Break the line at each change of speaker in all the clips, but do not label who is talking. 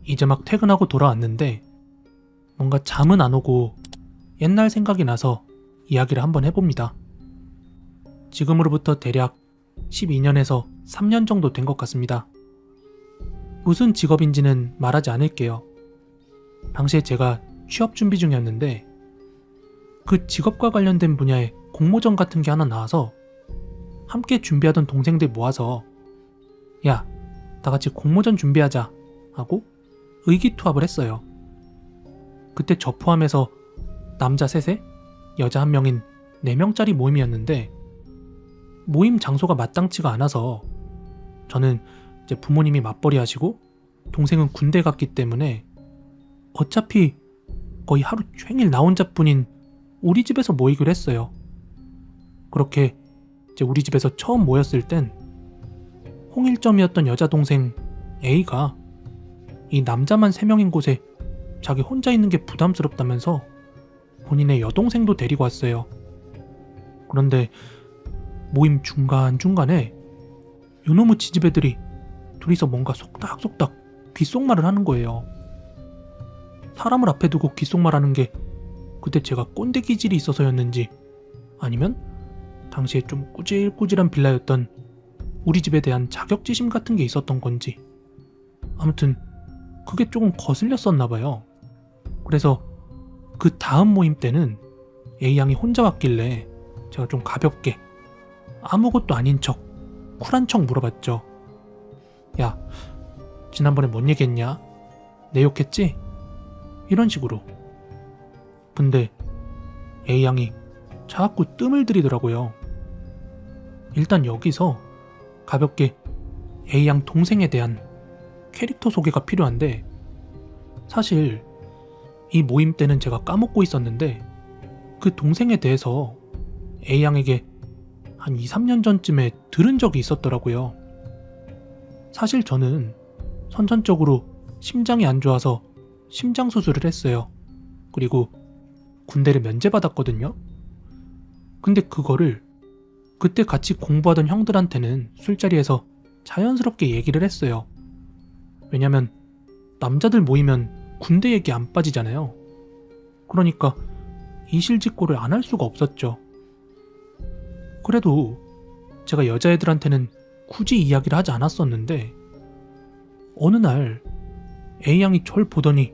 이제 막 퇴근하고 돌아왔는데 뭔가 잠은 안 오고 옛날 생각이 나서 이야기를 한번 해봅니다. 지금으로부터 대략 12년에서 3년 정도 된 것 같습니다. 무슨 직업인지는 말하지 않을게요. 당시에 제가 취업 준비 중이었는데 그 직업과 관련된 분야의 공모전 같은 게 하나 나와서 함께 준비하던 동생들 모아서 야, 다 같이 공모전 준비하자 하고 의기투합을 했어요. 그때 저 포함해서 남자 셋에 여자 1명인 4명짜리 모임이었는데 모임 장소가 마땅치가 않아서 저는 이제 부모님이 맞벌이 하시고 동생은 군대 갔기 때문에 어차피 거의 하루 종일 나 혼자뿐인 우리 집에서 모이기로 했어요. 그렇게 이제 우리 집에서 처음 모였을 땐 홍일점이었던 여자 동생 A가 이 남자만 3명인 곳에 자기 혼자 있는 게 부담스럽다면서 본인의 여동생도 데리고 왔어요. 그런데 모임 중간중간에 요놈의 지지배들이 둘이서 뭔가 속닥속닥 귓속말을 하는 거예요. 사람을 앞에 두고 귓속말하는 게 그때 제가 꼰대 기질이 있어서였는지 아니면 당시에 좀 꾸질꾸질한 빌라였던 우리 집에 대한 자격지심 같은 게 있었던 건지 아무튼 그게 조금 거슬렸었나 봐요. 그래서 그 다음 모임 때는 A양이 혼자 왔길래 제가 좀 가볍게 아무것도 아닌 척 쿨한 척 물어봤죠. 야, 지난번에 뭔 얘기했냐? 내 욕했지? 이런 식으로. 근데 A양이 자꾸 뜸을 들이더라고요. 일단 여기서 가볍게 A양 동생에 대한 캐릭터 소개가 필요한데 사실 이 모임 때는 제가 까먹고 있었는데 그 동생에 대해서 A양에게 한 2, 3년 전쯤에 들은 적이 있었더라고요. 사실 저는 선천적으로 심장이 안 좋아서 심장 수술을 했어요. 그리고 군대를 면제받았거든요. 근데 그거를 그때 같이 공부하던 형들한테는 술자리에서 자연스럽게 얘기를 했어요. 왜냐면 남자들 모이면 군대 얘기 안 빠지잖아요. 그러니까 이실직고를 안 할 수가 없었죠. 그래도 제가 여자애들한테는 굳이 이야기를 하지 않았었는데 어느 날 A양이 절 보더니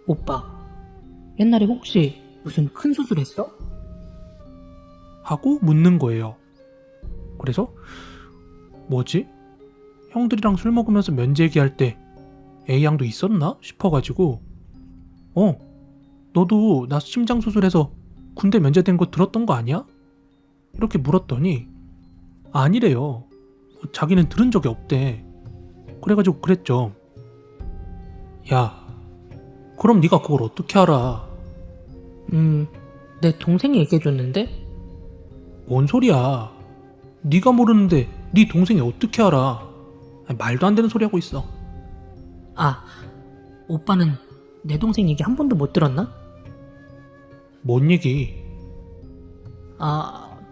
오빠, 옛날에 혹시 무슨 큰 수술했어?
하고 묻는 거예요. 그래서 뭐지? 형들이랑 술 먹으면서 면제 얘기할 때 A양도 있었나 싶어가지고 너도 나 심장 수술해서 군대 면제된 거 들었던 거 아니야? 이렇게 물었더니 아니래요. 자기는 들은 적이 없대. 그래가지고 그랬죠. 야, 그럼 네가 그걸 어떻게 알아?
내 동생이 얘기해줬는데?
뭔 소리야. 네가 모르는데 네 동생이 어떻게 알아? 아니, 말도 안 되는 소리 하고 있어.
아, 오빠는 내 동생 얘기 한 번도 못 들었나?
뭔 얘기?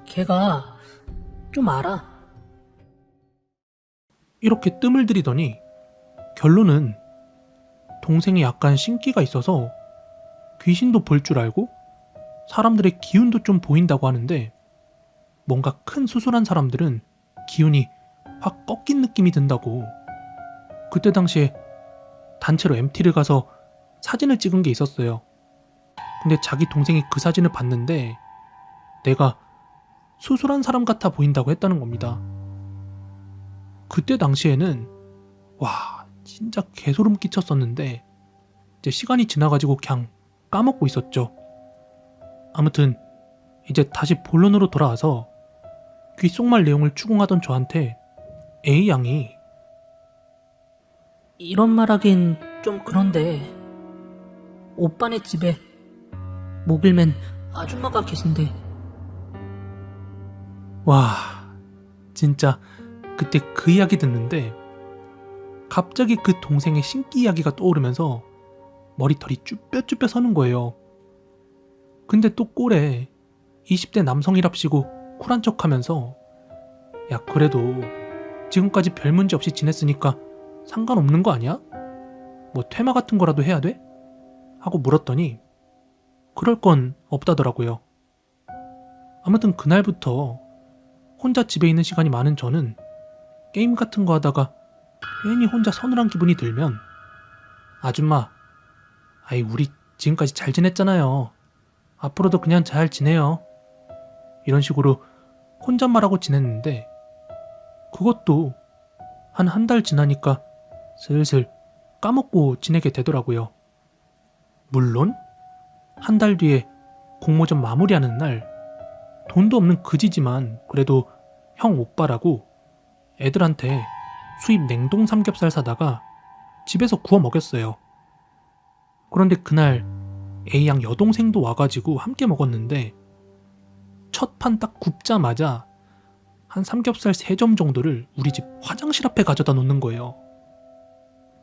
걔가 좀 알아.
이렇게 뜸을 들이더니 결론은 동생이 약간 신기가 있어서 귀신도 볼 줄 알고 사람들의 기운도 좀 보인다고 하는데 뭔가 큰 수술한 사람들은 기운이 확 꺾인 느낌이 든다고. 그때 당시에 단체로 MT를 가서 사진을 찍은 게 있었어요. 근데 자기 동생이 그 사진을 봤는데 내가 수술한 사람 같아 보인다고 했다는 겁니다. 그때 당시에는 와 진짜 개소름 끼쳤었는데 이제 시간이 지나가지고 그냥 까먹고 있었죠. 아무튼 이제 다시 본론으로 돌아와서 귓속말 내용을 추궁하던 저한테 A양이
이런 말 하긴 좀 그런데 오빠네 집에 목일맨 아줌마가 계신데.
와 진짜 그때 그 이야기 듣는데 갑자기 그 동생의 신기 이야기가 떠오르면서 머리털이 쭈뼛쭈뼛 서는 거예요. 근데 또 꼴에 20대 남성이랍시고 쿨한 척하면서 야 그래도 지금까지 별 문제 없이 지냈으니까 상관없는 거 아니야? 뭐 퇴마 같은 거라도 해야 돼? 하고 물었더니 그럴 건 없다더라고요. 아무튼 그날부터 혼자 집에 있는 시간이 많은 저는 게임 같은 거 하다가 괜히 혼자 서늘한 기분이 들면 아줌마, 아이 우리 지금까지 잘 지냈잖아요. 앞으로도 그냥 잘 지내요. 이런 식으로 혼잣말하고 지냈는데 그것도 한 달 지나니까 슬슬 까먹고 지내게 되더라고요. 물론 한 달 뒤에 공모전 마무리하는 날 돈도 없는 그지지만 그래도 형 오빠라고 애들한테 수입 냉동 삼겹살 사다가 집에서 구워 먹였어요. 그런데 그날 A양 여동생도 와가지고 함께 먹었는데 첫 판 딱 굽자마자 한 삼겹살 3점 정도를 우리 집 화장실 앞에 가져다 놓는 거예요.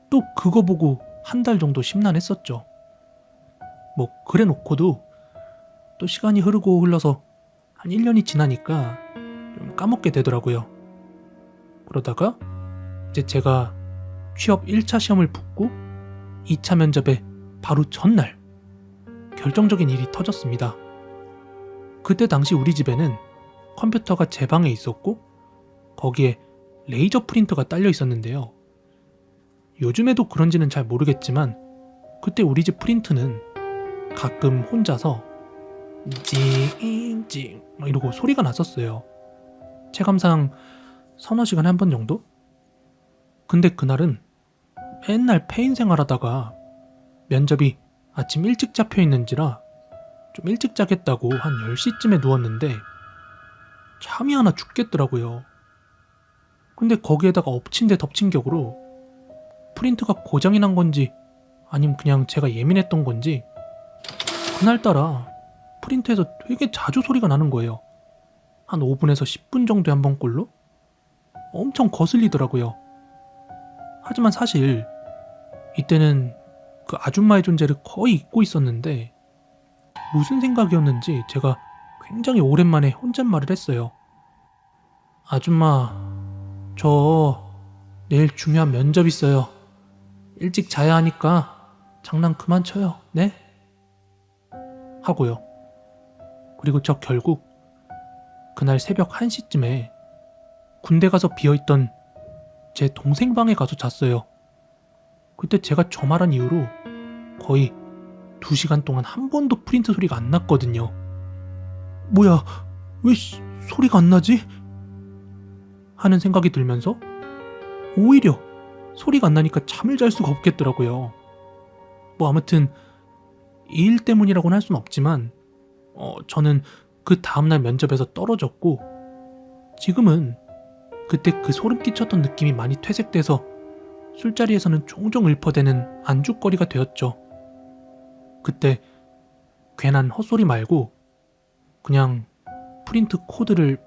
또 그거 보고 한 달 정도 심란했었죠. 뭐 그래 놓고도 또 시간이 흐르고 흘러서 한 1년이 지나니까 좀 까먹게 되더라고요. 그러다가 이제 제가 취업 1차 시험을 붙고 2차 면접에 바로 전날 결정적인 일이 터졌습니다. 그때 당시 우리 집에는 컴퓨터가 제 방에 있었고 거기에 레이저 프린터가 딸려 있었는데요. 요즘에도 그런지는 잘 모르겠지만 그때 우리 집 프린트는 가끔 혼자서 찡찡 막 이러고 소리가 났었어요. 체감상 서너 시간에 한 번 정도? 근데 그날은 맨날 폐인 생활하다가 면접이 아침 일찍 잡혀 있는지라 좀 일찍 자겠다고 한 10시쯤에 누웠는데 잠이 하나 죽겠더라고요. 근데 거기에다가 엎친 데 덮친 격으로 프린트가 고장이 난 건지 아니면 그냥 제가 예민했던 건지 그날따라 프린트에서 되게 자주 소리가 나는 거예요. 한 5분에서 10분 정도에 한 번꼴로 엄청 거슬리더라고요. 하지만 사실 이때는 그 아줌마의 존재를 거의 잊고 있었는데 무슨 생각이었는지 제가 굉장히 오랜만에 혼잣말을 했어요. 아줌마, 저 내일 중요한 면접 있어요. 일찍 자야 하니까 장난 그만 쳐요. 네? 하고요. 그리고 저 결국 그날 새벽 1시쯤에 군대 가서 비어있던 제 동생 방에 가서 잤어요. 그때 제가 저 말한 이후로 거의 2시간 동안 한 번도 프린트 소리가 안 났거든요. 뭐야, 왜 소리가 안 나지? 하는 생각이 들면서 오히려 소리가 안 나니까 잠을 잘 수가 없겠더라고요. 뭐 아무튼 이 일 때문이라고는 할 순 없지만 저는 그 다음날 면접에서 떨어졌고 지금은 그때 그 소름 끼쳤던 느낌이 많이 퇴색돼서 술자리에서는 종종 읊어대는 안주거리가 되었죠. 그때 괜한 헛소리 말고 그냥 프린트 코드를